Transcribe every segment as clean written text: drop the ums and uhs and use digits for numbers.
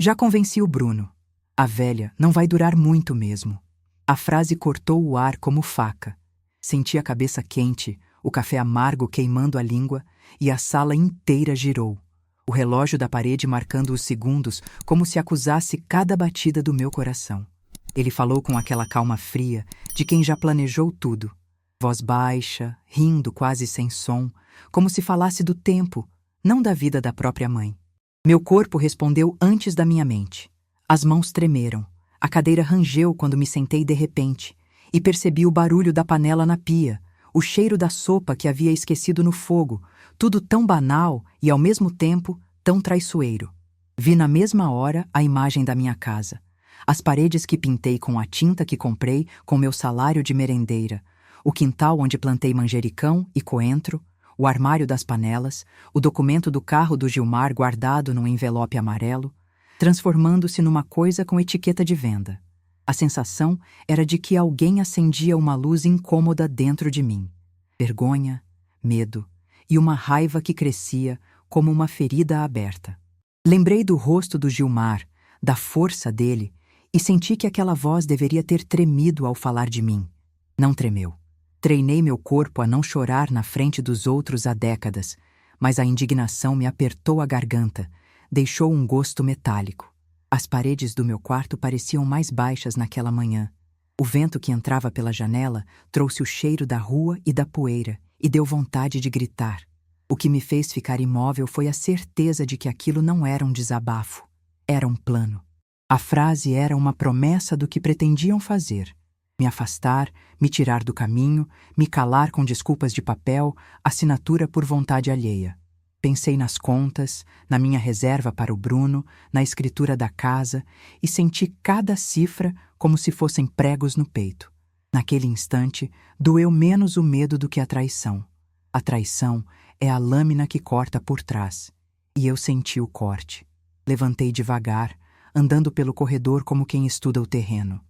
Já convenci o Bruno. A velha não vai durar muito mesmo. A frase cortou o ar como faca. Senti a cabeça quente, o café amargo queimando a língua, e a sala inteira girou. O relógio da parede marcando os segundos como se acusasse cada batida do meu coração. Ele falou com aquela calma fria de quem já planejou tudo. Voz baixa, rindo quase sem som, como se falasse do tempo, não da vida da própria mãe. Meu corpo respondeu antes da minha mente. As mãos tremeram, a cadeira rangeu quando me sentei de repente, e percebi o barulho da panela na pia, o cheiro da sopa que havia esquecido no fogo, tudo tão banal e, ao mesmo tempo, tão traiçoeiro. Vi na mesma hora a imagem da minha casa. As paredes que pintei com a tinta que comprei com meu salário de merendeira, o quintal onde plantei manjericão e coentro, o armário das panelas, o documento do carro do Gilmar guardado num envelope amarelo, transformando-se numa coisa com etiqueta de venda. A sensação era de que alguém acendia uma luz incômoda dentro de mim. Vergonha, medo e uma raiva que crescia como uma ferida aberta. Lembrei do rosto do Gilmar, da força dele, e senti que aquela voz deveria ter tremido ao falar de mim. Não tremeu. Treinei meu corpo a não chorar na frente dos outros há décadas, mas a indignação me apertou a garganta, deixou um gosto metálico. As paredes do meu quarto pareciam mais baixas naquela manhã. O vento que entrava pela janela trouxe o cheiro da rua e da poeira e deu vontade de gritar. O que me fez ficar imóvel foi a certeza de que aquilo não era um desabafo, era um plano. A frase era uma promessa do que pretendiam fazer. Me afastar, me tirar do caminho, me calar com desculpas de papel, assinatura por vontade alheia. Pensei nas contas, na minha reserva para o Bruno, na escritura da casa e senti cada cifra como se fossem pregos no peito. Naquele instante, doeu menos o medo do que a traição. A traição é a lâmina que corta por trás. E eu senti o corte. Levantei devagar, andando pelo corredor como quem estuda o terreno.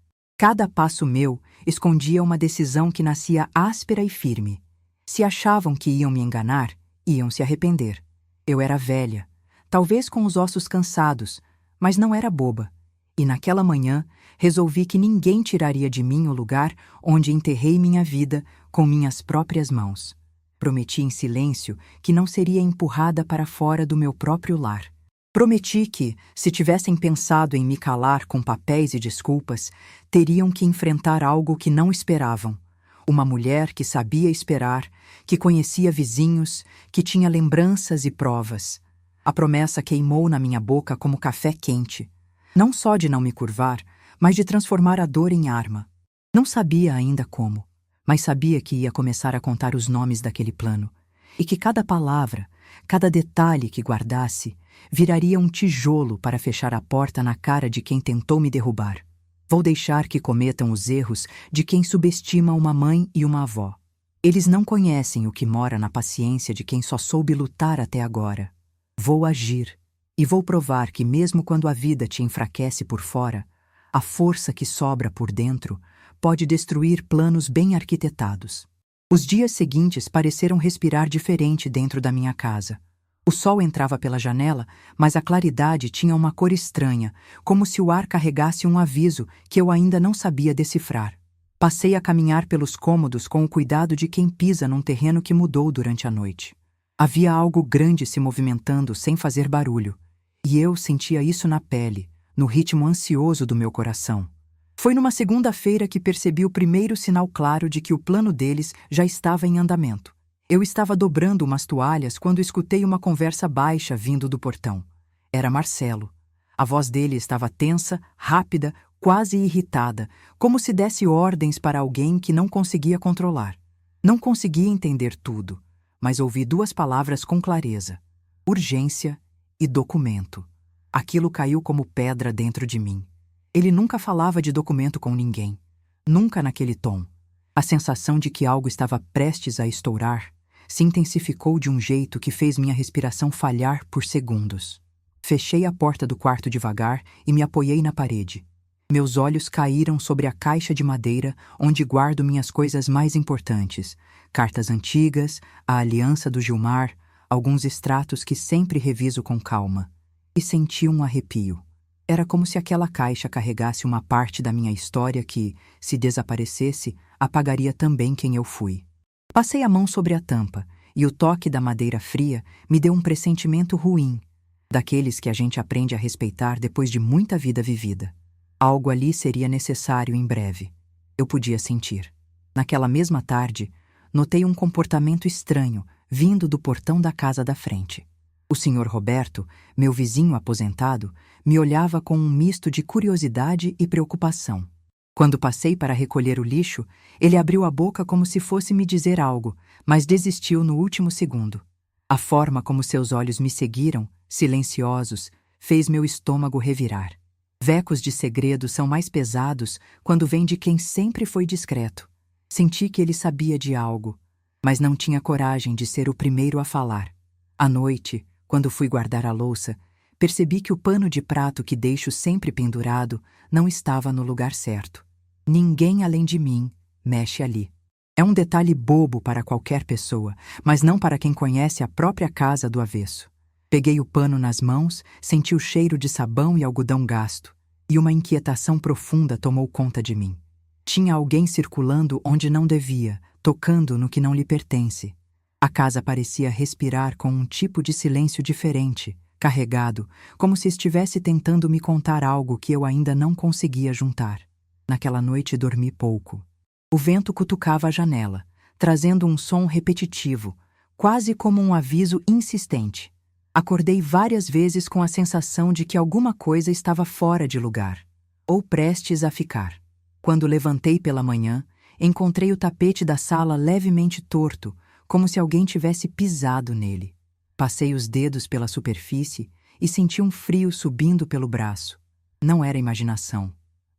Cada passo meu escondia uma decisão que nascia áspera e firme. Se achavam que iam me enganar, iam se arrepender. Eu era velha, talvez com os ossos cansados, mas não era boba. E naquela manhã resolvi que ninguém tiraria de mim o lugar onde enterrei minha vida com minhas próprias mãos. Prometi em silêncio que não seria empurrada para fora do meu próprio lar. Prometi que, se tivessem pensado em me calar com papéis e desculpas, teriam que enfrentar algo que não esperavam. Uma mulher que sabia esperar, que conhecia vizinhos, que tinha lembranças e provas. A promessa queimou na minha boca como café quente. Não só de não me curvar, mas de transformar a dor em arma. Não sabia ainda como, mas sabia que ia começar a contar os nomes daquele plano, e que cada palavra, cada detalhe que guardasse, viraria um tijolo para fechar a porta na cara de quem tentou me derrubar. Vou deixar que cometam os erros de quem subestima uma mãe e uma avó. Eles não conhecem o que mora na paciência de quem só soube lutar até agora. Vou agir, e vou provar que mesmo quando a vida te enfraquece por fora, a força que sobra por dentro pode destruir planos bem arquitetados. Os dias seguintes pareceram respirar diferente dentro da minha casa. O sol entrava pela janela, mas a claridade tinha uma cor estranha, como se o ar carregasse um aviso que eu ainda não sabia decifrar. Passei a caminhar pelos cômodos com o cuidado de quem pisa num terreno que mudou durante a noite. Havia algo grande se movimentando sem fazer barulho, e eu sentia isso na pele, no ritmo ansioso do meu coração. Foi numa segunda-feira que percebi o primeiro sinal claro de que o plano deles já estava em andamento. Eu estava dobrando umas toalhas quando escutei uma conversa baixa vindo do portão. Era Marcelo. A voz dele estava tensa, rápida, quase irritada, como se desse ordens para alguém que não conseguia controlar. Não conseguia entender tudo, mas ouvi duas palavras com clareza: urgência e documento. Aquilo caiu como pedra dentro de mim. Ele nunca falava de documento com ninguém. Nunca naquele tom. A sensação de que algo estava prestes a estourar se intensificou de um jeito que fez minha respiração falhar por segundos. Fechei a porta do quarto devagar e me apoiei na parede. Meus olhos caíram sobre a caixa de madeira onde guardo minhas coisas mais importantes, cartas antigas, a aliança do Gilmar, alguns extratos que sempre reviso com calma. E senti um arrepio. Era como se aquela caixa carregasse uma parte da minha história que, se desaparecesse, apagaria também quem eu fui. Passei a mão sobre a tampa, e o toque da madeira fria me deu um pressentimento ruim, daqueles que a gente aprende a respeitar depois de muita vida vivida. Algo ali seria necessário em breve. Eu podia sentir. Naquela mesma tarde, notei um comportamento estranho vindo do portão da casa da frente. O Sr. Roberto, meu vizinho aposentado, me olhava com um misto de curiosidade e preocupação. Quando passei para recolher o lixo, ele abriu a boca como se fosse me dizer algo, mas desistiu no último segundo. A forma como seus olhos me seguiram, silenciosos, fez meu estômago revirar. Vecos de segredo são mais pesados quando vêm de quem sempre foi discreto. Senti que ele sabia de algo, mas não tinha coragem de ser o primeiro a falar. À noite, quando fui guardar a louça, percebi que o pano de prato que deixo sempre pendurado não estava no lugar certo. Ninguém além de mim mexe ali. É um detalhe bobo para qualquer pessoa, mas não para quem conhece a própria casa do avesso. Peguei o pano nas mãos, senti o cheiro de sabão e algodão gasto, e uma inquietação profunda tomou conta de mim. Tinha alguém circulando onde não devia, tocando no que não lhe pertence. A casa parecia respirar com um tipo de silêncio diferente, carregado, como se estivesse tentando me contar algo que eu ainda não conseguia juntar. Naquela noite dormi pouco. O vento cutucava a janela, trazendo um som repetitivo, quase como um aviso insistente. Acordei várias vezes com a sensação de que alguma coisa estava fora de lugar, ou prestes a ficar. Quando levantei pela manhã, encontrei o tapete da sala levemente torto, como se alguém tivesse pisado nele. Passei os dedos pela superfície e senti um frio subindo pelo braço. Não era imaginação.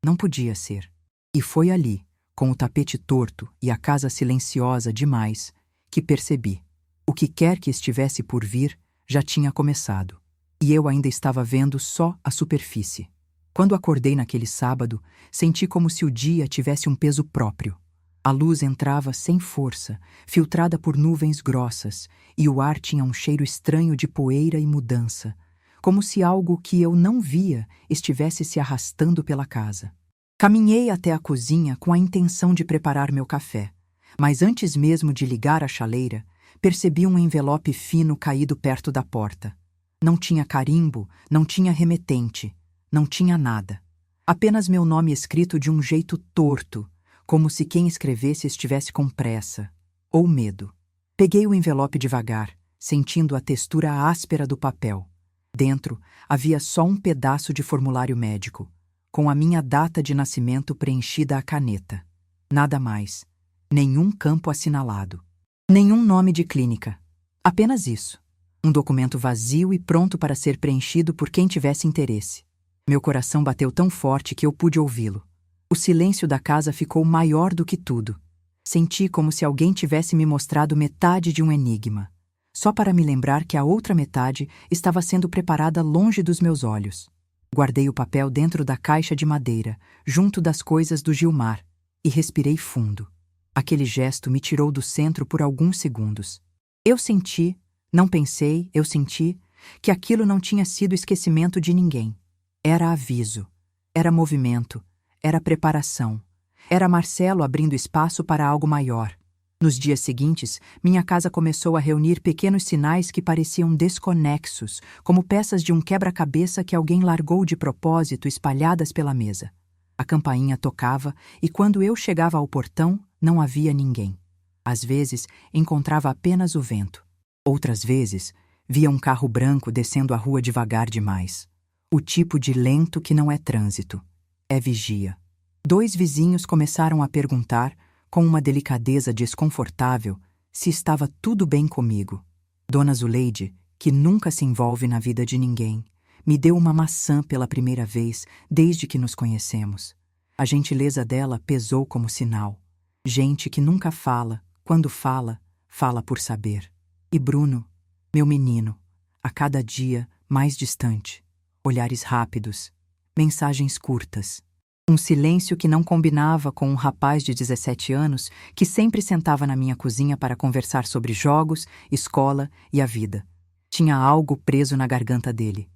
Não podia ser. E foi ali, com o tapete torto e a casa silenciosa demais, que percebi. O que quer que estivesse por vir já tinha começado. E eu ainda estava vendo só a superfície. Quando acordei naquele sábado, senti como se o dia tivesse um peso próprio. A luz entrava sem força, filtrada por nuvens grossas, e o ar tinha um cheiro estranho de poeira e mudança, como se algo que eu não via estivesse se arrastando pela casa. Caminhei até a cozinha com a intenção de preparar meu café, mas antes mesmo de ligar a chaleira, percebi um envelope fino caído perto da porta. Não tinha carimbo, não tinha remetente, não tinha nada. Apenas meu nome escrito de um jeito torto, como se quem escrevesse estivesse com pressa, ou medo. Peguei o envelope devagar, sentindo a textura áspera do papel. Dentro havia só um pedaço de formulário médico, com a minha data de nascimento preenchida à caneta. Nada mais. Nenhum campo assinalado. Nenhum nome de clínica. Apenas isso. Um documento vazio e pronto para ser preenchido por quem tivesse interesse. Meu coração bateu tão forte que eu pude ouvi-lo. O silêncio da casa ficou maior do que tudo. Senti como se alguém tivesse me mostrado metade de um enigma, só para me lembrar que a outra metade estava sendo preparada longe dos meus olhos. Guardei o papel dentro da caixa de madeira, junto das coisas do Gilmar, e respirei fundo. Aquele gesto me tirou do centro por alguns segundos. Eu senti, não pensei, eu senti, que aquilo não tinha sido esquecimento de ninguém. Era aviso, era movimento, era preparação, era Marcelo abrindo espaço para algo maior. Nos dias seguintes, minha casa começou a reunir pequenos sinais que pareciam desconexos, como peças de um quebra-cabeça que alguém largou de propósito espalhadas pela mesa. A campainha tocava e quando eu chegava ao portão, não havia ninguém. Às vezes, encontrava apenas o vento. Outras vezes, via um carro branco descendo a rua devagar demais. O tipo de lento que não é trânsito. É vigia. 2 vizinhos começaram a perguntar, com uma delicadeza desconfortável, se estava tudo bem comigo. Dona Zuleide, que nunca se envolve na vida de ninguém, me deu uma maçã pela primeira vez desde que nos conhecemos. A gentileza dela pesou como sinal. Gente que nunca fala, quando fala, fala por saber. E Bruno, meu menino, a cada dia mais distante. Olhares rápidos, mensagens curtas. Um silêncio que não combinava com um rapaz de 17 anos que sempre sentava na minha cozinha para conversar sobre jogos, escola e a vida. Tinha algo preso na garganta dele.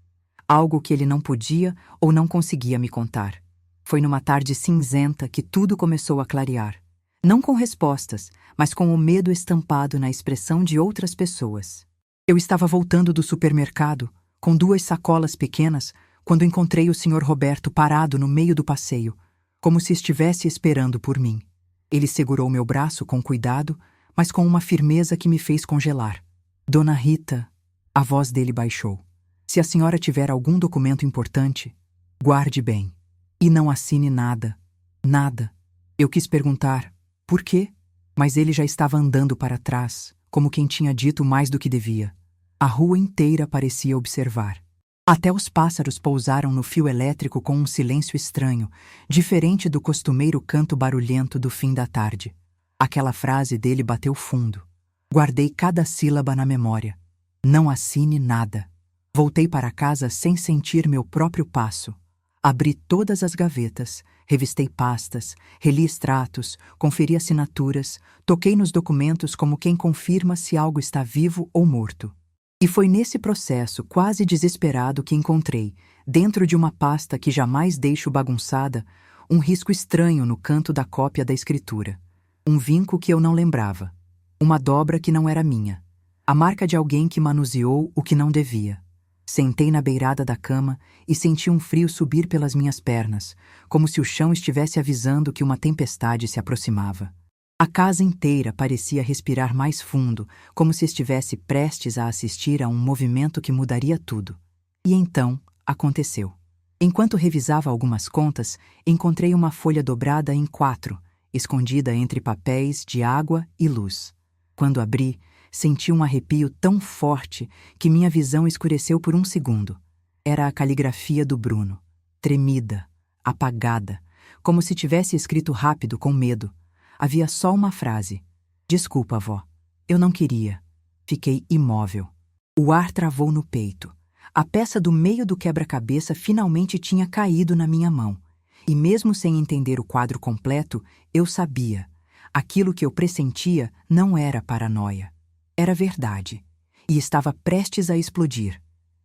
algo que ele não podia ou não conseguia me contar. Foi numa tarde cinzenta que tudo começou a clarear. Não com respostas, mas com o medo estampado na expressão de outras pessoas. Eu estava voltando do supermercado, com 2 sacolas pequenas, quando encontrei o Sr. Roberto parado no meio do passeio, como se estivesse esperando por mim. Ele segurou meu braço com cuidado, mas com uma firmeza que me fez congelar. Dona Rita, a voz dele baixou. Se a senhora tiver algum documento importante, guarde bem. E não assine nada. Nada. Eu quis perguntar, por quê? Mas ele já estava andando para trás, como quem tinha dito mais do que devia. A rua inteira parecia observar. Até os pássaros pousaram no fio elétrico com um silêncio estranho, diferente do costumeiro canto barulhento do fim da tarde. Aquela frase dele bateu fundo. Guardei cada sílaba na memória. Não assine nada. Voltei para casa sem sentir meu próprio passo. Abri todas as gavetas, revistei pastas, reli extratos, conferi assinaturas, toquei nos documentos como quem confirma se algo está vivo ou morto. E foi nesse processo quase desesperado que encontrei, dentro de uma pasta que jamais deixo bagunçada, um risco estranho no canto da cópia da escritura. Um vinco que eu não lembrava. Uma dobra que não era minha. A marca de alguém que manuseou o que não devia. Sentei na beirada da cama e senti um frio subir pelas minhas pernas, como se o chão estivesse avisando que uma tempestade se aproximava. A casa inteira parecia respirar mais fundo, como se estivesse prestes a assistir a um movimento que mudaria tudo. E então, aconteceu. Enquanto revisava algumas contas, encontrei uma folha dobrada em 4, escondida entre papéis de água e luz. Quando abri, senti um arrepio tão forte que minha visão escureceu por um segundo. Era a caligrafia do Bruno, tremida, apagada, como se tivesse escrito rápido com medo. Havia só uma frase. Desculpa, vó. Eu não queria. Fiquei imóvel. O ar travou no peito. A peça do meio do quebra-cabeça finalmente tinha caído na minha mão. E mesmo sem entender o quadro completo, eu sabia. Aquilo que eu pressentia não era paranoia. Era verdade. E estava prestes a explodir.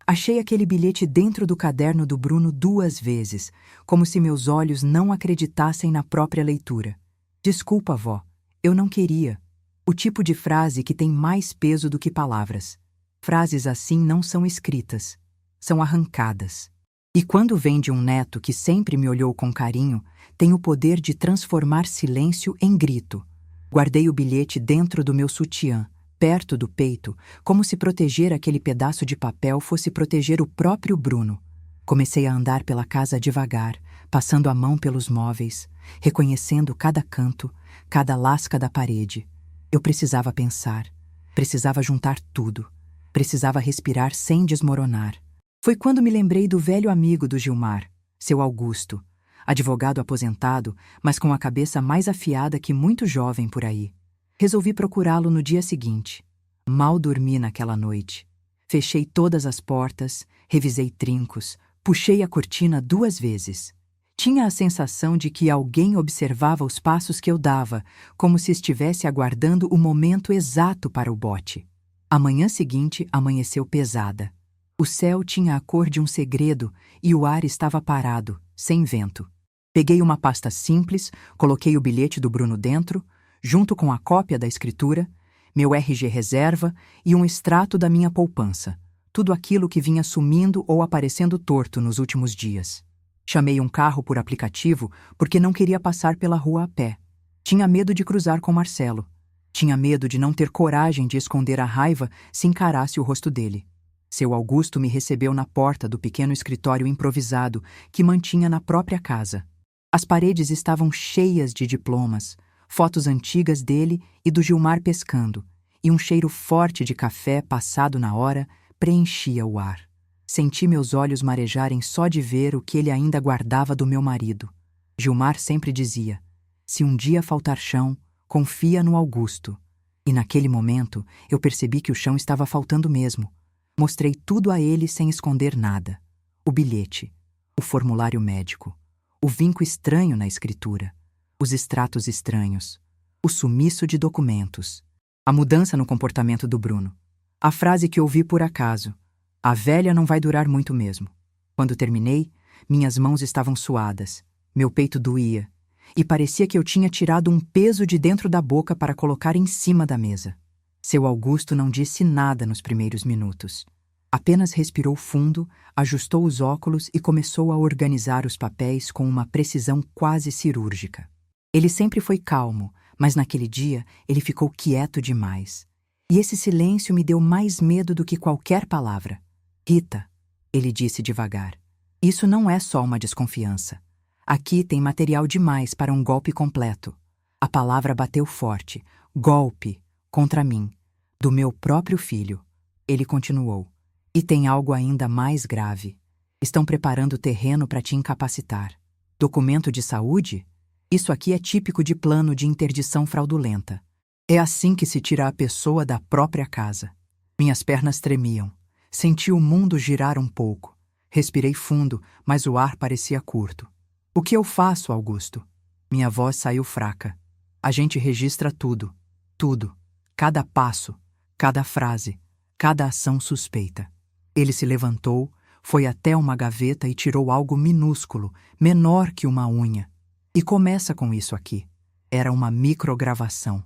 Achei aquele bilhete dentro do caderno do Bruno 2 vezes, como se meus olhos não acreditassem na própria leitura. Desculpa, vó. Eu não queria. O tipo de frase que tem mais peso do que palavras. Frases assim não são escritas. São arrancadas. E quando vem de um neto que sempre me olhou com carinho, tem o poder de transformar silêncio em grito. Guardei o bilhete dentro do meu sutiã, perto do peito, como se proteger aquele pedaço de papel fosse proteger o próprio Bruno. Comecei a andar pela casa devagar, passando a mão pelos móveis, reconhecendo cada canto, cada lasca da parede. Eu precisava pensar, precisava juntar tudo, precisava respirar sem desmoronar. Foi quando me lembrei do velho amigo do Gilmar, seu Augusto, advogado aposentado, mas com a cabeça mais afiada que muito jovem por aí. Resolvi procurá-lo no dia seguinte. Mal dormi naquela noite. Fechei todas as portas, revisei trincos, puxei a cortina 2 vezes. Tinha a sensação de que alguém observava os passos que eu dava, como se estivesse aguardando o momento exato para o bote. A manhã seguinte amanheceu pesada. O céu tinha a cor de um segredo e o ar estava parado, sem vento. Peguei uma pasta simples, coloquei o bilhete do Bruno dentro, junto com a cópia da escritura, meu RG reserva e um extrato da minha poupança, tudo aquilo que vinha sumindo ou aparecendo torto nos últimos dias. Chamei um carro por aplicativo porque não queria passar pela rua a pé. Tinha medo de cruzar com Marcelo. Tinha medo de não ter coragem de esconder a raiva se encarasse o rosto dele. Seu Augusto me recebeu na porta do pequeno escritório improvisado que mantinha na própria casa. As paredes estavam cheias de diplomas, fotos antigas dele e do Gilmar pescando, e um cheiro forte de café passado na hora preenchia o ar. Senti meus olhos marejarem só de ver o que ele ainda guardava do meu marido. Gilmar sempre dizia, se um dia faltar chão, confia no Augusto. E naquele momento eu percebi que o chão estava faltando mesmo. Mostrei tudo a ele sem esconder nada. O bilhete, o formulário médico, o vinco estranho na escritura, os extratos estranhos, o sumiço de documentos, a mudança no comportamento do Bruno, a frase que ouvi por acaso, a velha não vai durar muito mesmo. Quando terminei, minhas mãos estavam suadas, meu peito doía, e parecia que eu tinha tirado um peso de dentro da boca para colocar em cima da mesa. Seu Augusto não disse nada nos primeiros minutos. Apenas respirou fundo, ajustou os óculos e começou a organizar os papéis com uma precisão quase cirúrgica. Ele sempre foi calmo, mas naquele dia ele ficou quieto demais. E esse silêncio me deu mais medo do que qualquer palavra. Rita, ele disse devagar, isso não é só uma desconfiança. Aqui tem material demais para um golpe completo. A palavra bateu forte. Golpe, contra mim, do meu próprio filho. Ele continuou. E tem algo ainda mais grave. Estão preparando o terreno para te incapacitar. Documento de saúde? Isso aqui é típico de plano de interdição fraudulenta. É assim que se tira a pessoa da própria casa. Minhas pernas tremiam. Senti o mundo girar um pouco. Respirei fundo, mas o ar parecia curto. O que eu faço, Augusto? Minha voz saiu fraca. A gente registra tudo. Tudo. Cada passo, cada frase, cada ação suspeita. Ele se levantou, foi até uma gaveta e tirou algo minúsculo, menor que uma unha. E começa com isso aqui. Era uma microgravação.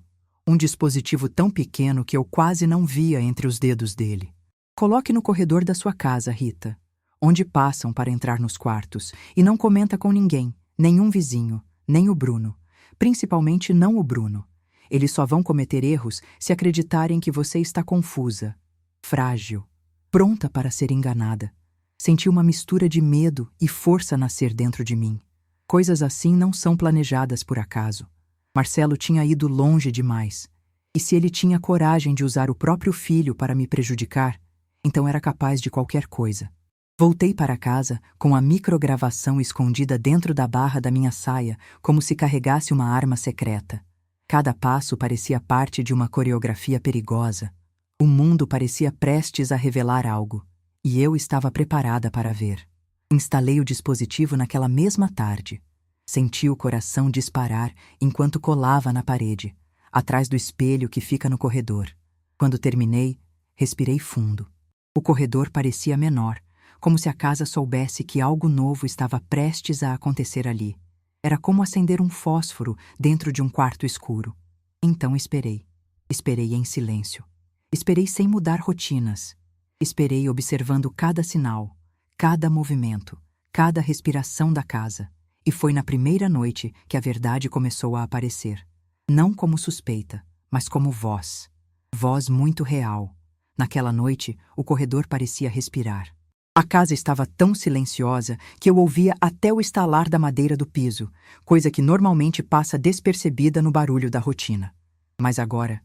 Um dispositivo tão pequeno que eu quase não via entre os dedos dele. Coloque no corredor da sua casa, Rita, onde passam para entrar nos quartos, e não comenta com ninguém, nenhum vizinho, nem o Bruno. Principalmente não o Bruno. Eles só vão cometer erros se acreditarem que você está confusa, frágil, pronta para ser enganada. Senti uma mistura de medo e força nascer dentro de mim. Coisas assim não são planejadas por acaso. Marcelo tinha ido longe demais. E se ele tinha coragem de usar o próprio filho para me prejudicar, então era capaz de qualquer coisa. Voltei para casa com a microgravação escondida dentro da barra da minha saia, como se carregasse uma arma secreta. Cada passo parecia parte de uma coreografia perigosa. O mundo parecia prestes a revelar algo, e eu estava preparada para ver. Instalei o dispositivo naquela mesma tarde. Senti o coração disparar enquanto colava na parede, atrás do espelho que fica no corredor. Quando terminei, respirei fundo. O corredor parecia menor, como se a casa soubesse que algo novo estava prestes a acontecer ali. Era como acender um fósforo dentro de um quarto escuro. Então esperei. Esperei em silêncio. Esperei sem mudar rotinas. Esperei observando cada sinal, cada movimento, cada respiração da casa. E foi na primeira noite que a verdade começou a aparecer. Não como suspeita, mas como voz. Voz muito real. Naquela noite, o corredor parecia respirar. A casa estava tão silenciosa que eu ouvia até o estalar da madeira do piso, coisa que normalmente passa despercebida no barulho da rotina. Mas agora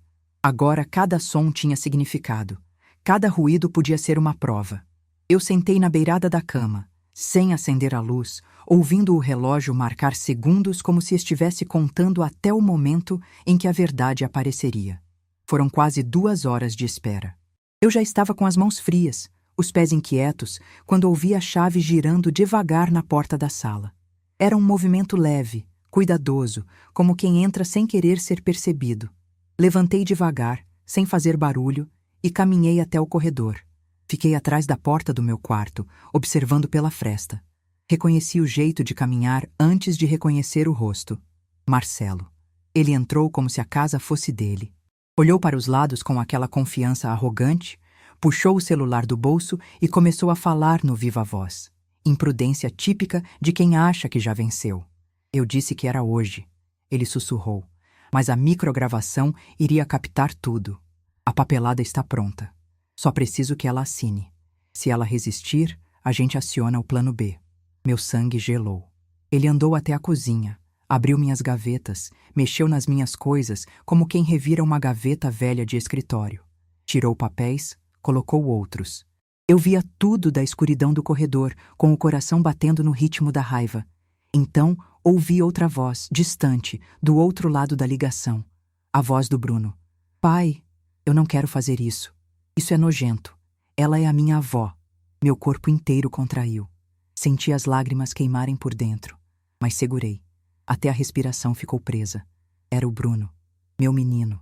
cada som tinha significado. Cada ruído podia ser uma prova. Eu sentei na beirada da cama, sem acender a luz, ouvindo o relógio marcar segundos como se estivesse contando até o momento em que a verdade apareceria. Foram quase 2 horas de espera. Eu já estava com as mãos frias, os pés inquietos, quando ouvi a chave girando devagar na porta da sala. Era um movimento leve, cuidadoso, como quem entra sem querer ser percebido. Levantei devagar, sem fazer barulho, e caminhei até o corredor. Fiquei atrás da porta do meu quarto, observando pela fresta. Reconheci o jeito de caminhar antes de reconhecer o rosto. Marcelo. Ele entrou como se a casa fosse dele. Olhou para os lados com aquela confiança arrogante, puxou o celular do bolso e começou a falar no viva voz. Imprudência típica de quem acha que já venceu. Eu disse que era hoje. Ele sussurrou. Mas a microgravação iria captar tudo. A papelada está pronta. Só preciso que ela assine. Se ela resistir, a gente aciona o plano B. Meu sangue gelou. Ele andou até a cozinha, abriu minhas gavetas, mexeu nas minhas coisas como quem revira uma gaveta velha de escritório. Tirou papéis, colocou outros. Eu via tudo da escuridão do corredor, com o coração batendo no ritmo da raiva. Então, ouvi outra voz, distante, do outro lado da ligação. A voz do Bruno. Pai, eu não quero fazer isso. Isso é nojento. Ela é a minha avó. Meu corpo inteiro contraiu. Senti as lágrimas queimarem por dentro, mas segurei. Até a respiração ficou presa. Era o Bruno, meu menino,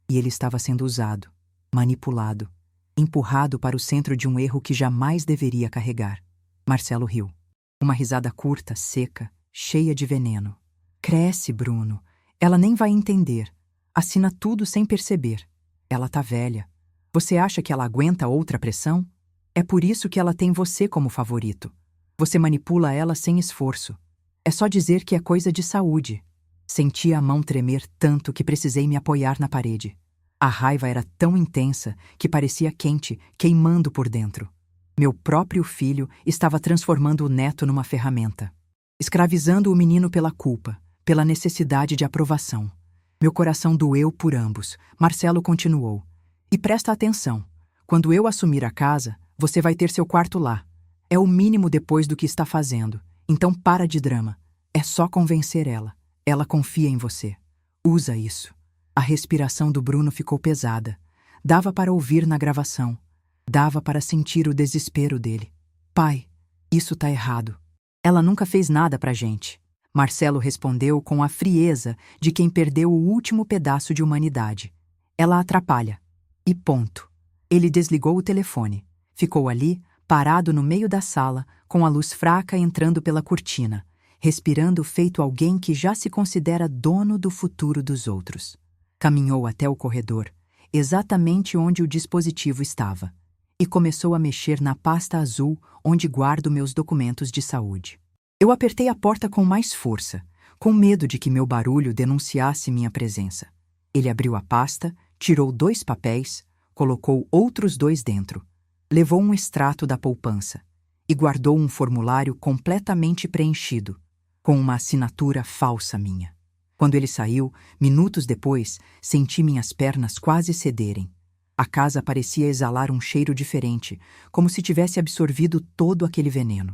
e ele estava sendo usado, manipulado, empurrado para o centro de um erro que jamais deveria carregar. Marcelo riu. Uma risada curta, seca, cheia de veneno. Cresce, Bruno. Ela nem vai entender. Assina tudo sem perceber. Ela tá velha. Você acha que ela aguenta outra pressão? É por isso que ela tem você como favorito. Você manipula ela sem esforço. É só dizer que é coisa de saúde. Senti a mão tremer tanto que precisei me apoiar na parede. A raiva era tão intensa que parecia quente, queimando por dentro. Meu próprio filho estava transformando o neto numa ferramenta. Escravizando o menino pela culpa, pela necessidade de aprovação. Meu coração doeu por ambos. Marcelo continuou. E presta atenção. Quando eu assumir a casa, você vai ter seu quarto lá. É o mínimo depois do que está fazendo. Então para de drama. É só convencer ela. Ela confia em você. Usa isso. A respiração do Bruno ficou pesada. Dava para ouvir na gravação. Dava para sentir o desespero dele. Pai, isso tá errado. Ela nunca fez nada pra gente. Marcelo respondeu com a frieza de quem perdeu o último pedaço de humanidade. Ela atrapalha. E ponto. Ele desligou o telefone. Ficou ali, parado no meio da sala, com a luz fraca entrando pela cortina, respirando feito alguém que já se considera dono do futuro dos outros. Caminhou até o corredor, exatamente onde o dispositivo estava, e começou a mexer na pasta azul onde guardo meus documentos de saúde. Eu apertei a porta com mais força, com medo de que meu barulho denunciasse minha presença. Ele abriu a pasta, tirou 2 papéis, colocou outros 2 dentro, levou um extrato da poupança e guardou um formulário completamente preenchido, com uma assinatura falsa minha. Quando ele saiu, minutos depois, senti minhas pernas quase cederem. A casa parecia exalar um cheiro diferente, como se tivesse absorvido todo aquele veneno.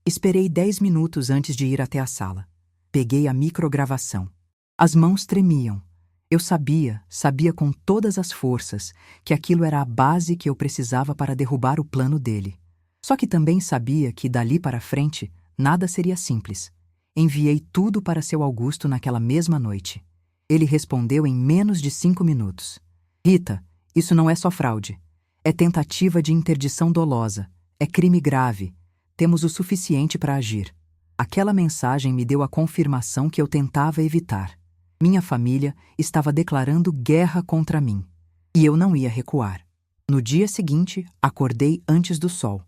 Esperei 10 minutos antes de ir até a sala. Peguei a microgravação. As mãos tremiam. Eu sabia com todas as forças, que aquilo era a base que eu precisava para derrubar o plano dele. Só que também sabia que, dali para frente, nada seria simples. Enviei tudo para seu Augusto naquela mesma noite. Ele respondeu em menos de 5 minutos. Rita, isso não é só fraude. É tentativa de interdição dolosa. É crime grave. Temos o suficiente para agir. Aquela mensagem me deu a confirmação que eu tentava evitar. Minha família estava declarando guerra contra mim. E eu não ia recuar. No dia seguinte, acordei antes do sol.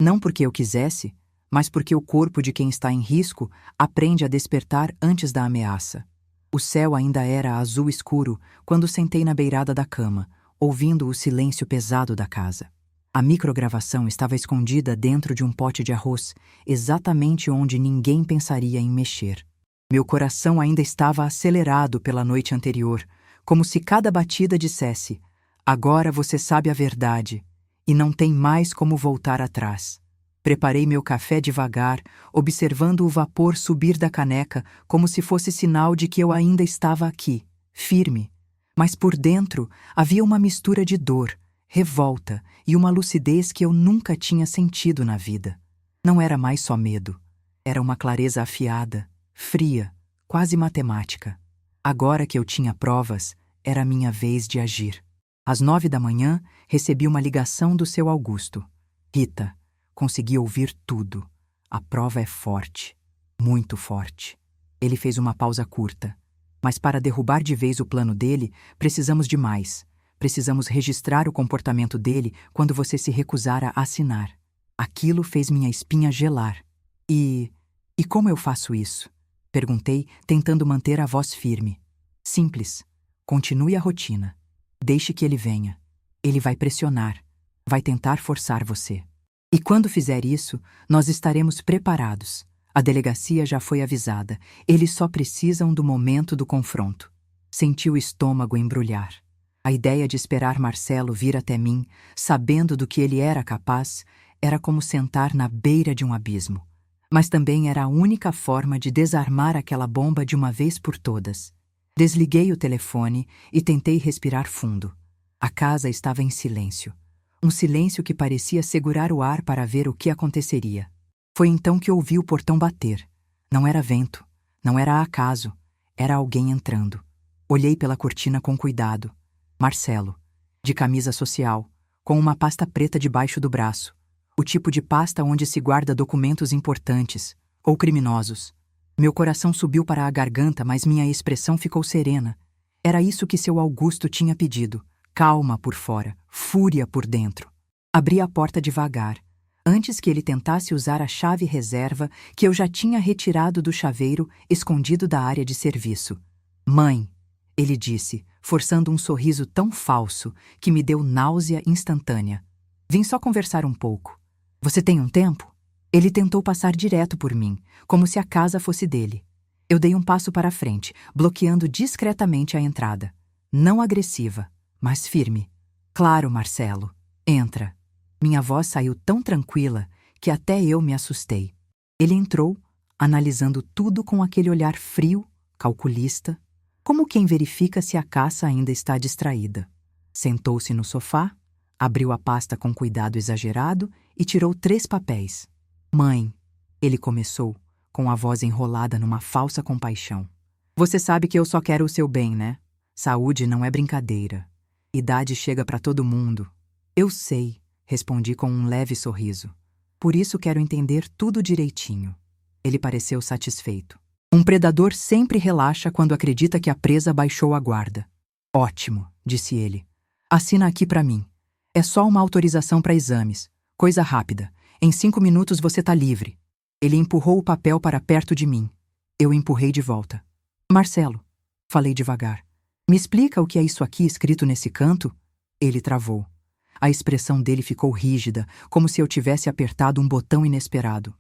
Não porque eu quisesse, mas porque o corpo de quem está em risco aprende a despertar antes da ameaça. O céu ainda era azul escuro quando sentei na beirada da cama, ouvindo o silêncio pesado da casa. A microgravação estava escondida dentro de um pote de arroz, exatamente onde ninguém pensaria em mexer. Meu coração ainda estava acelerado pela noite anterior, como se cada batida dissesse: agora você sabe a verdade, e não tem mais como voltar atrás. Preparei meu café devagar, observando o vapor subir da caneca como se fosse sinal de que eu ainda estava aqui, firme. Mas por dentro havia uma mistura de dor, revolta e uma lucidez que eu nunca tinha sentido na vida. Não era mais só medo. Era uma clareza afiada, fria, quase matemática. Agora que eu tinha provas, era a minha vez de agir. Às 9 da manhã, recebi uma ligação do seu Augusto. Rita, consegui ouvir tudo. A prova é forte, muito forte. Ele fez uma pausa curta. Mas para derrubar de vez o plano dele, precisamos de mais. Precisamos registrar o comportamento dele quando você se recusar a assinar. Aquilo fez minha espinha gelar. E como eu faço isso? Perguntei, tentando manter a voz firme. Simples. Continue a rotina. Deixe que ele venha. Ele vai pressionar. Vai tentar forçar você. E quando fizer isso, nós estaremos preparados. A delegacia já foi avisada. Eles só precisam do momento do confronto. Senti o estômago embrulhar. A ideia de esperar Marcelo vir até mim, sabendo do que ele era capaz, era como sentar na beira de um abismo. Mas também era a única forma de desarmar aquela bomba de uma vez por todas. Desliguei o telefone e tentei respirar fundo. A casa estava em silêncio. Um silêncio que parecia segurar o ar para ver o que aconteceria. Foi então que ouvi o portão bater. Não era vento, não era acaso, era alguém entrando. Olhei pela cortina com cuidado. Marcelo, de camisa social, com uma pasta preta debaixo do braço. O tipo de pasta onde se guarda documentos importantes, ou criminosos. Meu coração subiu para a garganta, mas minha expressão ficou serena. Era isso que seu Augusto tinha pedido. Calma por fora, fúria por dentro. Abri a porta devagar, antes que ele tentasse usar a chave reserva que eu já tinha retirado do chaveiro escondido da área de serviço. Mãe, ele disse, forçando um sorriso tão falso que me deu náusea instantânea. Vim só conversar um pouco. Você tem um tempo? Ele tentou passar direto por mim, como se a casa fosse dele. Eu dei um passo para a frente, bloqueando discretamente a entrada. Não agressiva, mas firme. Claro, Marcelo. Entra. Minha voz saiu tão tranquila que até eu me assustei. Ele entrou, analisando tudo com aquele olhar frio, calculista, como quem verifica se a caça ainda está distraída. Sentou-se no sofá, abriu a pasta com cuidado exagerado e tirou 3 papéis. Mãe, ele começou, com a voz enrolada numa falsa compaixão. Você sabe que eu só quero o seu bem, né? Saúde não é brincadeira. Idade chega para todo mundo. Eu sei, respondi com um leve sorriso. Por isso quero entender tudo direitinho. Ele pareceu satisfeito. Um predador sempre relaxa quando acredita que a presa baixou a guarda. Ótimo, disse ele. Assina aqui para mim. É só uma autorização para exames. Coisa rápida. Em 5 minutos você tá livre. Ele empurrou o papel para perto de mim. Eu empurrei de volta. Marcelo, falei devagar. Me explica o que é isso aqui escrito nesse canto? Ele travou. A expressão dele ficou rígida, como se eu tivesse apertado um botão inesperado.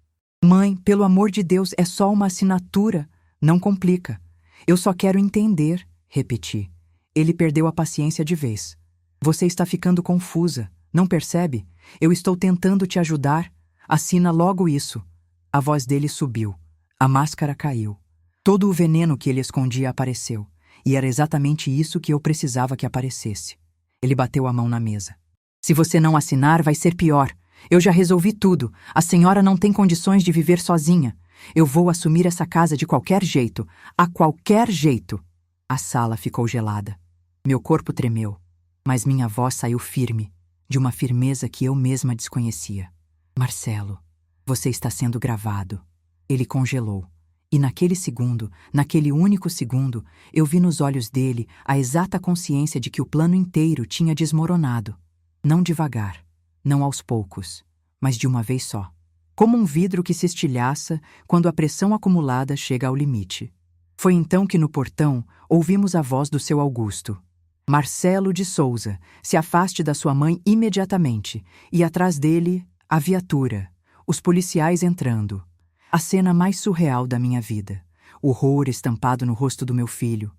Mãe, pelo amor de Deus, é só uma assinatura. Não complica. Eu só quero entender, repeti. Ele perdeu a paciência de vez. Você está ficando confusa. Não percebe? Eu estou tentando te ajudar. Assina logo isso. A voz dele subiu. A máscara caiu. Todo o veneno que ele escondia apareceu. E era exatamente isso que eu precisava que aparecesse. Ele bateu a mão na mesa. Se você não assinar, vai ser pior. Eu já resolvi tudo. A senhora não tem condições de viver sozinha. Eu vou assumir essa casa de qualquer jeito. A qualquer jeito. A sala ficou gelada. Meu corpo tremeu. Mas minha voz saiu firme, de uma firmeza que eu mesma desconhecia. Marcelo, você está sendo gravado. Ele congelou. E naquele segundo, naquele único segundo, eu vi nos olhos dele a exata consciência de que o plano inteiro tinha desmoronado. Não devagar, não aos poucos, mas de uma vez só. Como um vidro que se estilhaça quando a pressão acumulada chega ao limite. Foi então que no portão ouvimos a voz do seu Augusto. Marcelo de Souza, se afaste da sua mãe imediatamente, e atrás dele, a viatura, os policiais entrando. A cena mais surreal da minha vida. O horror estampado no rosto do meu filho,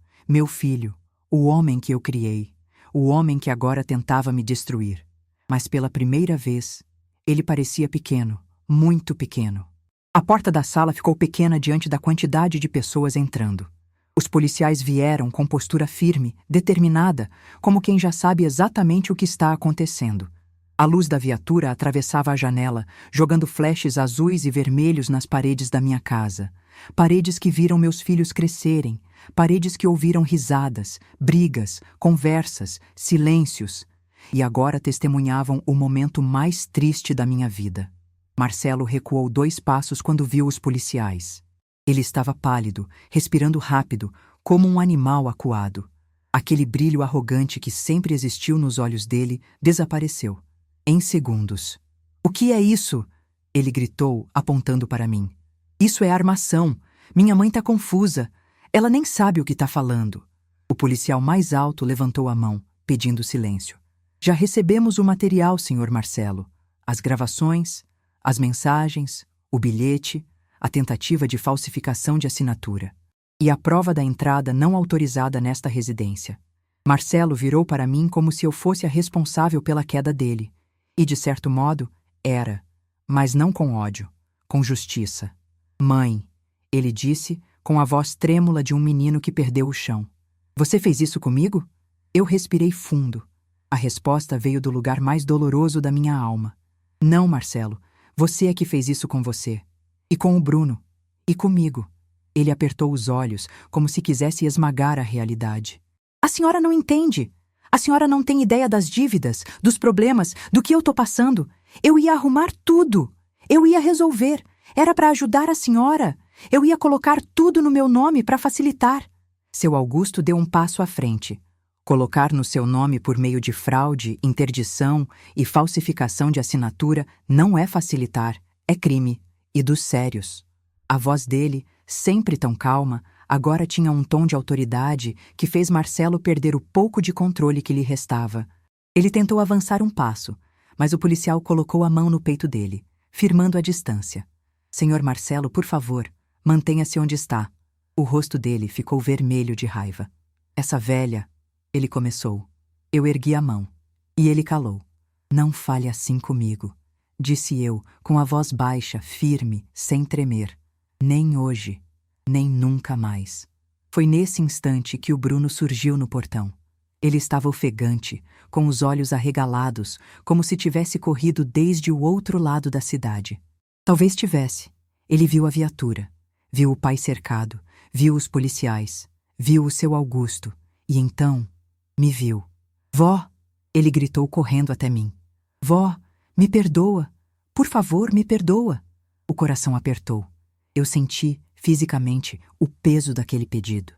o homem que eu criei, o homem que agora tentava me destruir. Mas pela primeira vez, ele parecia pequeno, muito pequeno. A porta da sala ficou pequena diante da quantidade de pessoas entrando. Os policiais vieram com postura firme, determinada, como quem já sabe exatamente o que está acontecendo. A luz da viatura atravessava a janela, jogando flashes azuis e vermelhos nas paredes da minha casa. Paredes que viram meus filhos crescerem, paredes que ouviram risadas, brigas, conversas, silêncios. E agora testemunhavam o momento mais triste da minha vida. Marcelo recuou 2 passos quando viu os policiais. Ele estava pálido, respirando rápido, como um animal acuado. Aquele brilho arrogante que sempre existiu nos olhos dele desapareceu. Em segundos. O que é isso? Ele gritou, apontando para mim. Isso é armação. Minha mãe está confusa. Ela nem sabe o que está falando. O policial mais alto levantou a mão, pedindo silêncio. Já recebemos o material, senhor Marcelo. As gravações, as mensagens, o bilhete, a tentativa de falsificação de assinatura. E a prova da entrada não autorizada nesta residência. Marcelo virou para mim como se eu fosse a responsável pela queda dele. E, de certo modo, era. Mas não com ódio, com justiça. Mãe, ele disse, com a voz trêmula de um menino que perdeu o chão. Você fez isso comigo? Eu respirei fundo. A resposta veio do lugar mais doloroso da minha alma. Não, Marcelo, você é que fez isso com você. E com o Bruno. E comigo. Ele apertou os olhos, como se quisesse esmagar a realidade. A senhora não entende. A senhora não tem ideia das dívidas, dos problemas, do que eu tô passando. Eu ia arrumar tudo. Eu ia resolver. Era para ajudar a senhora. Eu ia colocar tudo no meu nome para facilitar. Seu Augusto deu um passo à frente. Colocar no seu nome por meio de fraude, interdição e falsificação de assinatura não é facilitar, é crime, e dos sérios. A voz dele, sempre tão calma, agora tinha um tom de autoridade que fez Marcelo perder o pouco de controle que lhe restava. Ele tentou avançar um passo, mas o policial colocou a mão no peito dele, firmando a distância. Senhor Marcelo, por favor, mantenha-se onde está. O rosto dele ficou vermelho de raiva. Essa velha... Ele começou. Eu ergui a mão. E ele calou. Não fale assim comigo, disse eu, com a voz baixa, firme, sem tremer. Nem hoje, nem nunca mais. Foi nesse instante que o Bruno surgiu no portão. Ele estava ofegante, com os olhos arregalados, como se tivesse corrido desde o outro lado da cidade. Talvez tivesse. Ele viu a viatura, viu o pai cercado, viu os policiais, viu o seu Augusto, e então... me viu. Vó! Ele gritou correndo até mim. Vó, me perdoa! Por favor, me perdoa! O coração apertou. Eu senti, fisicamente, o peso daquele pedido.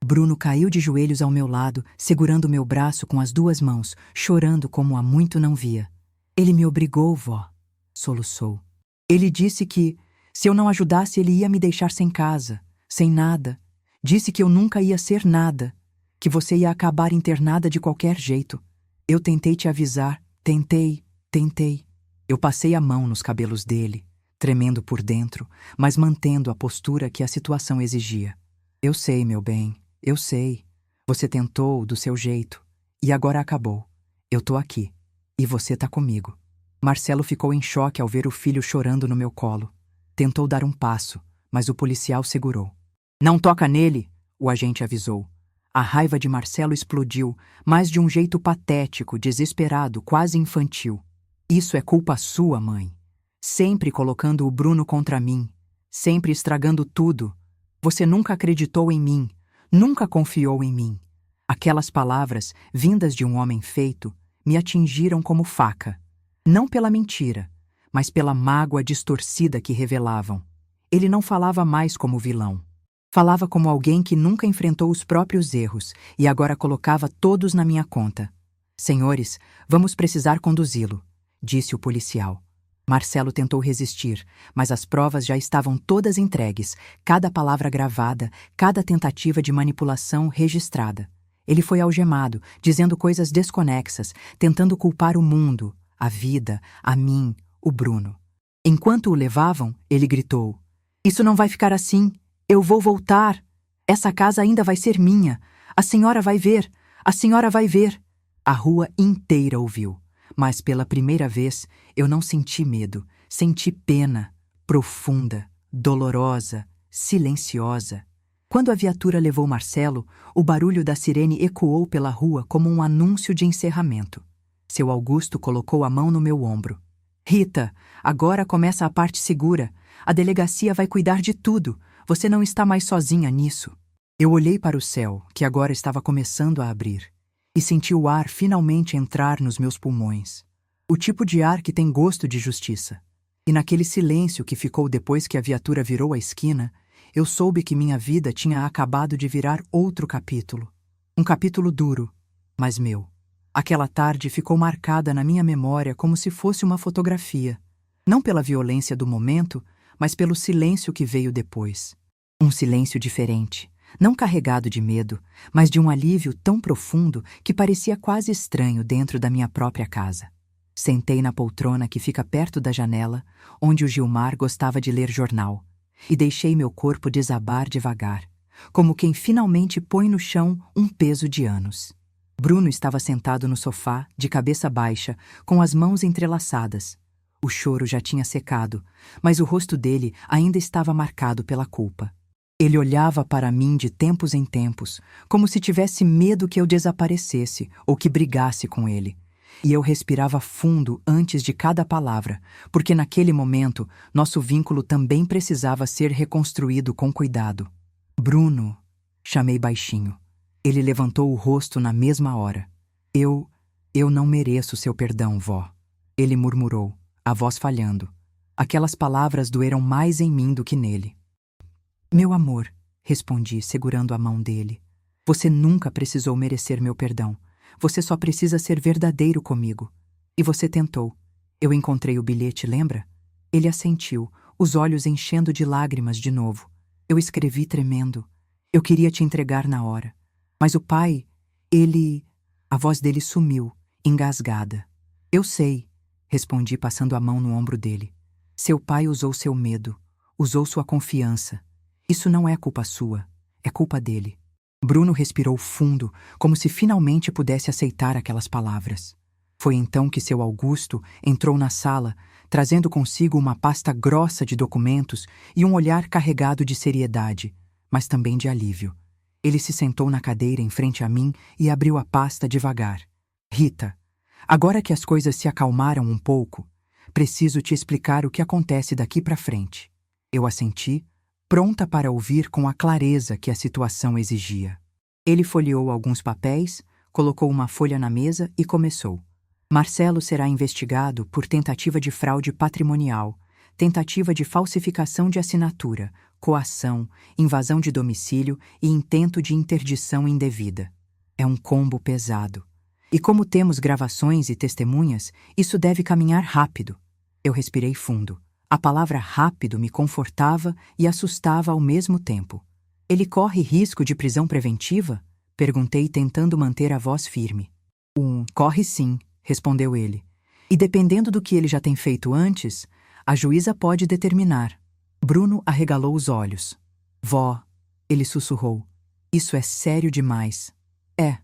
Bruno caiu de joelhos ao meu lado, segurando meu braço com as duas mãos, chorando como há muito não via. Ele me obrigou, vó, soluçou. Ele disse que, se eu não ajudasse, ele ia me deixar sem casa, sem nada. Disse que eu nunca ia ser nada, que você ia acabar internada de qualquer jeito. Eu tentei te avisar, tentei. Eu passei a mão nos cabelos dele, tremendo por dentro, mas mantendo a postura que a situação exigia. Eu sei, meu bem, eu sei. Você tentou do seu jeito, e agora acabou. Eu tô aqui, e você tá comigo. Marcelo ficou em choque ao ver o filho chorando no meu colo. Tentou dar um passo, mas o policial segurou. Não toca nele, o agente avisou. A raiva de Marcelo explodiu, mas de um jeito patético, desesperado, quase infantil. Isso é culpa sua, mãe. Sempre colocando o Bruno contra mim. Sempre estragando tudo. Você nunca acreditou em mim. Nunca confiou em mim. Aquelas palavras, vindas de um homem feito, me atingiram como faca. Não pela mentira, mas pela mágoa distorcida que revelavam. Ele não falava mais como vilão. Falava como alguém que nunca enfrentou os próprios erros e agora colocava todos na minha conta. Senhores, vamos precisar conduzi-lo, disse o policial. Marcelo tentou resistir, mas as provas já estavam todas entregues, cada palavra gravada, cada tentativa de manipulação registrada. Ele foi algemado, dizendo coisas desconexas, tentando culpar o mundo, a vida, a mim, o Bruno. Enquanto o levavam, ele gritou: "Isso não vai ficar assim! Eu vou voltar! Essa casa ainda vai ser minha! A senhora vai ver! A senhora vai ver!" A rua inteira ouviu, mas pela primeira vez eu não senti medo, senti pena, profunda, dolorosa, silenciosa. Quando a viatura levou Marcelo, o barulho da sirene ecoou pela rua como um anúncio de encerramento. Seu Augusto colocou a mão no meu ombro. "Rita, agora começa a parte segura. A delegacia vai cuidar de tudo. Você não está mais sozinha nisso." Eu olhei para o céu, que agora estava começando a abrir, e senti o ar finalmente entrar nos meus pulmões. O tipo de ar que tem gosto de justiça. E naquele silêncio que ficou depois que a viatura virou a esquina, eu soube que minha vida tinha acabado de virar outro capítulo. Um capítulo duro, mas meu. Aquela tarde ficou marcada na minha memória como se fosse uma fotografia. Não pela violência do momento, mas pelo silêncio que veio depois. Um silêncio diferente, não carregado de medo, mas de um alívio tão profundo que parecia quase estranho dentro da minha própria casa. Sentei na poltrona que fica perto da janela, onde o Gilmar gostava de ler jornal, e deixei meu corpo desabar devagar, como quem finalmente põe no chão um peso de anos. Bruno estava sentado no sofá, de cabeça baixa, com as mãos entrelaçadas. O choro já tinha secado, mas o rosto dele ainda estava marcado pela culpa. Ele olhava para mim de tempos em tempos, como se tivesse medo que eu desaparecesse ou que brigasse com ele. E eu respirava fundo antes de cada palavra, porque naquele momento nosso vínculo também precisava ser reconstruído com cuidado. "Bruno", chamei baixinho. Ele levantou o rosto na mesma hora. Eu não mereço seu perdão, vó", ele murmurou, a voz falhando. Aquelas palavras doeram mais em mim do que nele. Meu amor, respondi, segurando a mão dele. Você nunca precisou merecer meu perdão. Você só precisa ser verdadeiro comigo. E você tentou. Eu encontrei o bilhete, lembra? Ele assentiu, os olhos enchendo de lágrimas de novo. Eu escrevi tremendo. Eu queria te entregar na hora. Mas o pai, ele... A voz dele sumiu, engasgada. Eu sei, respondi passando a mão no ombro dele. Seu pai usou seu medo, usou sua confiança. Isso não é culpa sua, é culpa dele. Bruno respirou fundo, como se finalmente pudesse aceitar aquelas palavras. Foi então que seu Augusto entrou na sala, trazendo consigo uma pasta grossa de documentos e um olhar carregado de seriedade, mas também de alívio. Ele se sentou na cadeira em frente a mim e abriu a pasta devagar. Rita, agora que as coisas se acalmaram um pouco, preciso te explicar o que acontece daqui para frente. Eu assenti, pronta para ouvir com a clareza que a situação exigia. Ele folheou alguns papéis, colocou uma folha na mesa e começou. Marcelo será investigado por tentativa de fraude patrimonial, tentativa de falsificação de assinatura, coação, invasão de domicílio e intento de interdição indevida. É um combo pesado. E como temos gravações e testemunhas, isso deve caminhar rápido. Eu respirei fundo. A palavra rápido me confortava e assustava ao mesmo tempo. Ele corre risco de prisão preventiva? Perguntei, tentando manter a voz firme. Corre sim, respondeu ele. E dependendo do que ele já tem feito antes, a juíza pode determinar. Bruno arregalou os olhos. Vó, ele sussurrou. Isso é sério demais. É,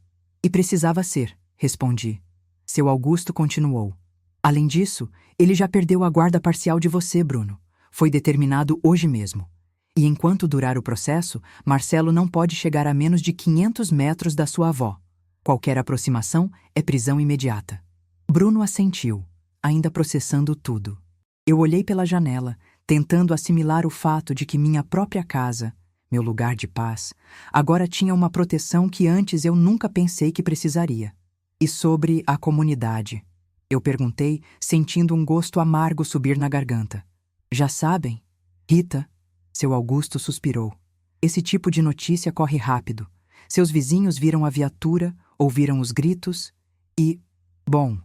e precisava ser, respondi. Seu Augusto continuou. Além disso, ele já perdeu a guarda parcial de você, Bruno. Foi determinado hoje mesmo. E enquanto durar o processo, Marcelo não pode chegar a menos de 500 metros da sua avó. Qualquer aproximação é prisão imediata. Bruno assentiu, ainda processando tudo. Eu olhei pela janela, tentando assimilar o fato de que minha própria casa, meu lugar de paz, agora tinha uma proteção que antes eu nunca pensei que precisaria. E sobre a comunidade? Eu perguntei, sentindo um gosto amargo subir na garganta. Já sabem? Rita, seu Augusto suspirou. Esse tipo de notícia corre rápido. Seus vizinhos viram a viatura, ouviram os gritos e... Bom,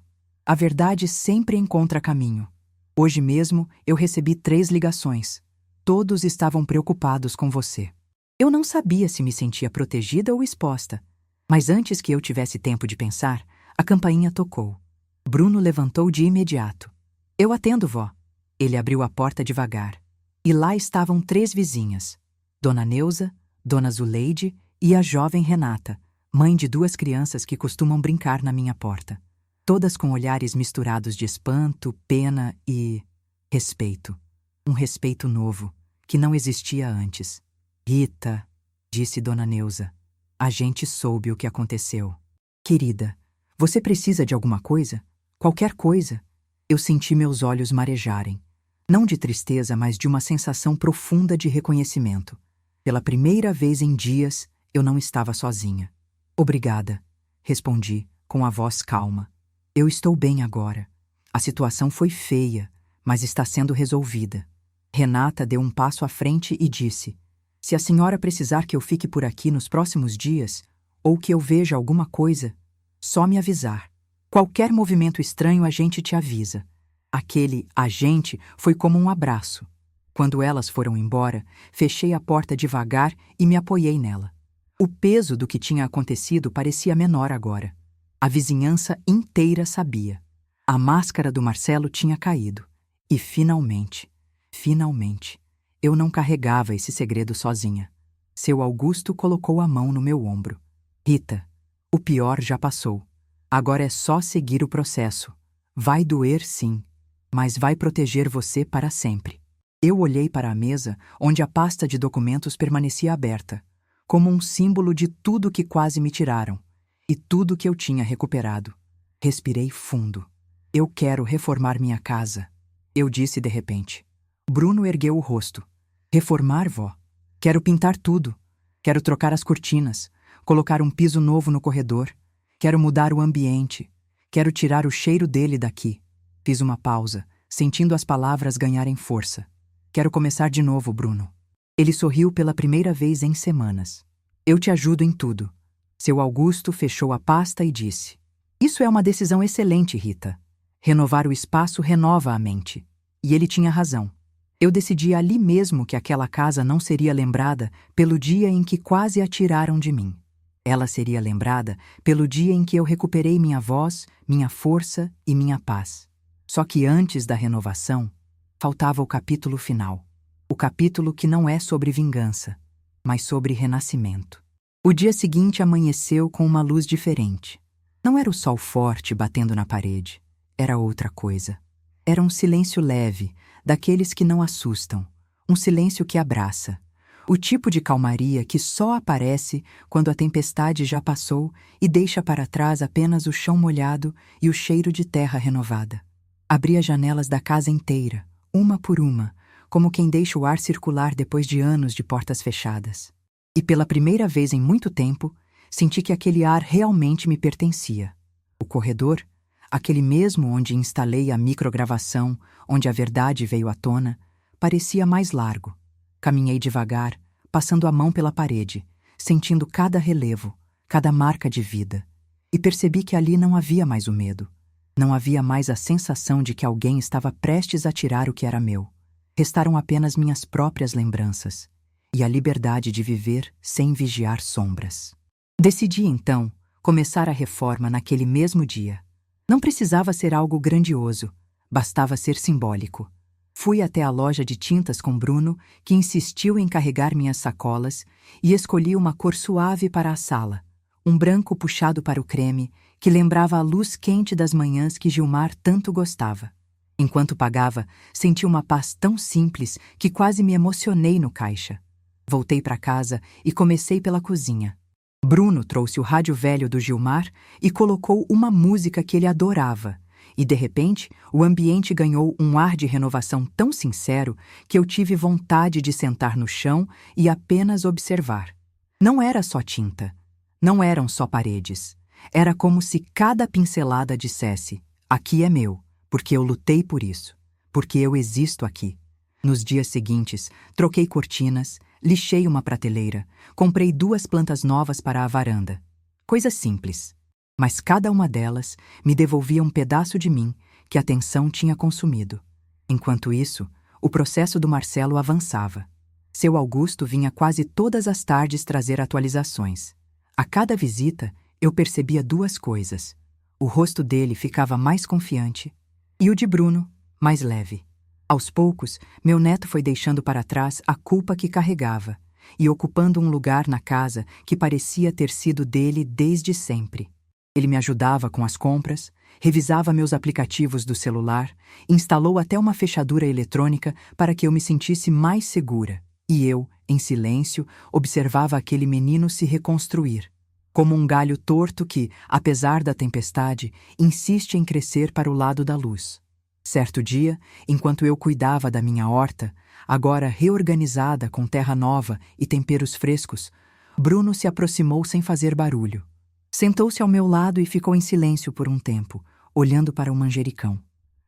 a verdade sempre encontra caminho. Hoje mesmo eu recebi 3 ligações. Todos estavam preocupados com você. Eu não sabia se me sentia protegida ou exposta. Mas antes que eu tivesse tempo de pensar, a campainha tocou. Bruno levantou de imediato. Eu atendo, vó. Ele abriu a porta devagar. E lá estavam 3 vizinhas. Dona Neuza, Dona Zuleide e a jovem Renata, mãe de 2 crianças que costumam brincar na minha porta. Todas com olhares misturados de espanto, pena e... respeito. Um respeito novo, que não existia antes. Rita, disse Dona Neuza, a gente soube o que aconteceu. Querida, você precisa de alguma coisa? Qualquer coisa? Eu senti meus olhos marejarem. Não de tristeza, mas de uma sensação profunda de reconhecimento. Pela primeira vez em dias, eu não estava sozinha. Obrigada, respondi, com a voz calma. Eu estou bem agora. A situação foi feia, mas está sendo resolvida. Renata deu um passo à frente e disse: se a senhora precisar que eu fique por aqui nos próximos dias, ou que eu veja alguma coisa, só me avisar. Qualquer movimento estranho a gente te avisa. Aquele a gente foi como um abraço. Quando elas foram embora, fechei a porta devagar e me apoiei nela. O peso do que tinha acontecido parecia menor agora. A vizinhança inteira sabia. A máscara do Marcelo tinha caído. E finalmente, eu não carregava esse segredo sozinha. Seu Augusto colocou a mão no meu ombro. Rita, o pior já passou. Agora é só seguir o processo. Vai doer, sim, mas vai proteger você para sempre. Eu olhei para a mesa, onde a pasta de documentos permanecia aberta, como um símbolo de tudo que quase me tiraram, e tudo que eu tinha recuperado. Respirei fundo. Eu quero reformar minha casa, eu disse de repente. Bruno ergueu o rosto. Reformar, vó? Quero pintar tudo. Quero trocar as cortinas, colocar um piso novo no corredor. Quero mudar o ambiente. Quero tirar o cheiro dele daqui. Fiz uma pausa, sentindo as palavras ganharem força. Quero começar de novo, Bruno. Ele sorriu pela primeira vez em semanas. Eu te ajudo em tudo. Seu Augusto fechou a pasta e disse: Isso é uma decisão excelente, Rita. Renovar o espaço renova a mente. E ele tinha razão. Eu decidi ali mesmo que aquela casa não seria lembrada pelo dia em que quase a tiraram de mim. Ela seria lembrada pelo dia em que eu recuperei minha voz, minha força e minha paz. Só que antes da renovação, faltava o capítulo final. O capítulo que não é sobre vingança, mas sobre renascimento. O dia seguinte amanheceu com uma luz diferente. Não era o sol forte batendo na parede. Era outra coisa. Era um silêncio leve, daqueles que não assustam. Um silêncio que abraça. O tipo de calmaria que só aparece quando a tempestade já passou e deixa para trás apenas o chão molhado e o cheiro de terra renovada. Abri as janelas da casa inteira, uma por uma, como quem deixa o ar circular depois de anos de portas fechadas. E pela primeira vez em muito tempo, senti que aquele ar realmente me pertencia. O corredor, aquele mesmo onde instalei a microgravação, onde a verdade veio à tona, parecia mais largo. Caminhei devagar, passando a mão pela parede, sentindo cada relevo, cada marca de vida. E percebi que ali não havia mais o medo. Não havia mais a sensação de que alguém estava prestes a tirar o que era meu. Restaram apenas minhas próprias lembranças e a liberdade de viver sem vigiar sombras. Decidi, então, começar a reforma naquele mesmo dia. Não precisava ser algo grandioso, bastava ser simbólico. Fui até a loja de tintas com Bruno, que insistiu em carregar minhas sacolas, e escolhi uma cor suave para a sala, um branco puxado para o creme, que lembrava a luz quente das manhãs que Gilmar tanto gostava. Enquanto pagava, senti uma paz tão simples que quase me emocionei no caixa. Voltei para casa e comecei pela cozinha. Bruno trouxe o rádio velho do Gilmar e colocou uma música que ele adorava. E, de repente, o ambiente ganhou um ar de renovação tão sincero que eu tive vontade de sentar no chão e apenas observar. Não era só tinta. Não eram só paredes. Era como se cada pincelada dissesse: aqui é meu, porque eu lutei por isso, porque eu existo aqui. Nos dias seguintes, troquei cortinas, lixei uma prateleira, comprei 2 plantas novas para a varanda. Coisas simples. Mas cada uma delas me devolvia um pedaço de mim que a tensão tinha consumido. Enquanto isso, o processo do Marcelo avançava. Seu Augusto vinha quase todas as tardes trazer atualizações. A cada visita, eu percebia 2 coisas. O rosto dele ficava mais confiante e o de Bruno, mais leve. Aos poucos, meu neto foi deixando para trás a culpa que carregava e ocupando um lugar na casa que parecia ter sido dele desde sempre. Ele me ajudava com as compras, revisava meus aplicativos do celular, instalou até uma fechadura eletrônica para que eu me sentisse mais segura. E eu, em silêncio, observava aquele menino se reconstruir, como um galho torto que, apesar da tempestade, insiste em crescer para o lado da luz. Certo dia, enquanto eu cuidava da minha horta, agora reorganizada com terra nova e temperos frescos, Bruno se aproximou sem fazer barulho. Sentou-se ao meu lado e ficou em silêncio por um tempo, olhando para o manjericão.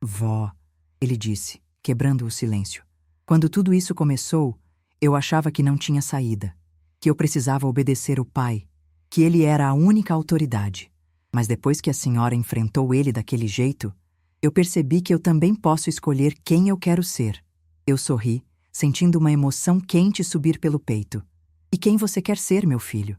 Vó, ele disse, quebrando o silêncio. Quando tudo isso começou, eu achava que não tinha saída, que eu precisava obedecer o pai, que ele era a única autoridade. Mas depois que a senhora enfrentou ele daquele jeito, eu percebi que eu também posso escolher quem eu quero ser. Eu sorri, sentindo uma emoção quente subir pelo peito. E quem você quer ser, meu filho?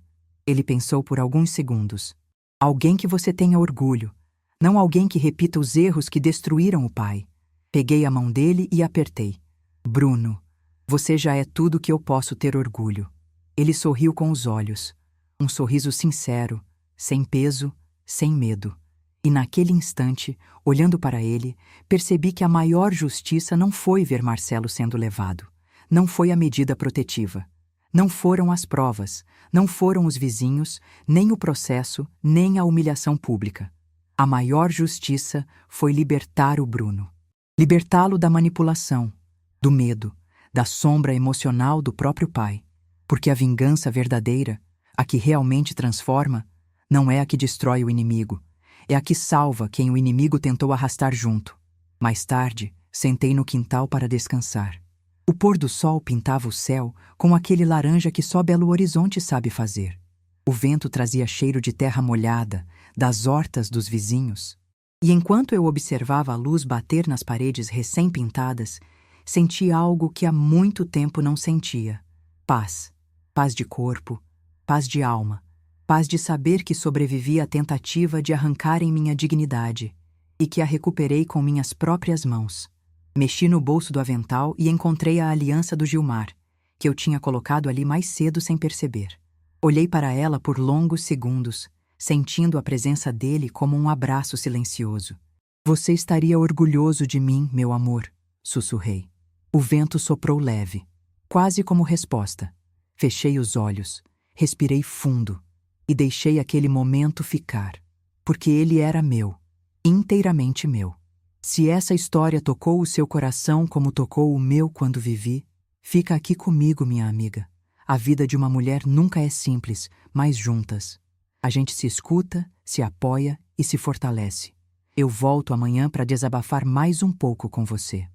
Ele pensou por alguns segundos. Alguém que você tenha orgulho, não alguém que repita os erros que destruíram o pai. Peguei a mão dele e apertei. Bruno, você já é tudo que eu posso ter orgulho. Ele sorriu com os olhos. Um sorriso sincero, sem peso, sem medo. E naquele instante, olhando para ele, percebi que a maior justiça não foi ver Marcelo sendo levado. Não foi a medida protetiva. Não foram as provas, não foram os vizinhos, nem o processo, nem a humilhação pública. A maior justiça foi libertar o Bruno. Libertá-lo da manipulação, do medo, da sombra emocional do próprio pai. Porque a vingança verdadeira, a que realmente transforma, não é a que destrói o inimigo, é a que salva quem o inimigo tentou arrastar junto. Mais tarde, Sentei no quintal para descansar. O pôr do sol pintava o céu com aquele laranja que só Belo Horizonte sabe fazer. O vento trazia cheiro de terra molhada, das hortas dos vizinhos. E enquanto eu observava a luz bater nas paredes recém-pintadas, senti algo que há muito tempo não sentia. Paz. Paz de corpo, paz de alma, paz de saber que sobrevivi à tentativa de arrancarem minha dignidade e que a recuperei com minhas próprias mãos. Mexi no bolso do avental e encontrei a aliança do Gilmar, que eu tinha colocado ali mais cedo sem perceber. Olhei para ela por longos segundos, sentindo a presença dele como um abraço silencioso. Você estaria orgulhoso de mim, meu amor, sussurrei. O vento soprou leve, quase como resposta. Fechei os olhos, respirei fundo e deixei aquele momento ficar, porque ele era meu, inteiramente meu. Se essa história tocou o seu coração como tocou o meu quando vivi, fica aqui comigo, minha amiga. A vida de uma mulher nunca é simples, mas juntas. A gente se escuta, se apoia e se fortalece. Eu volto amanhã para desabafar mais um pouco com você.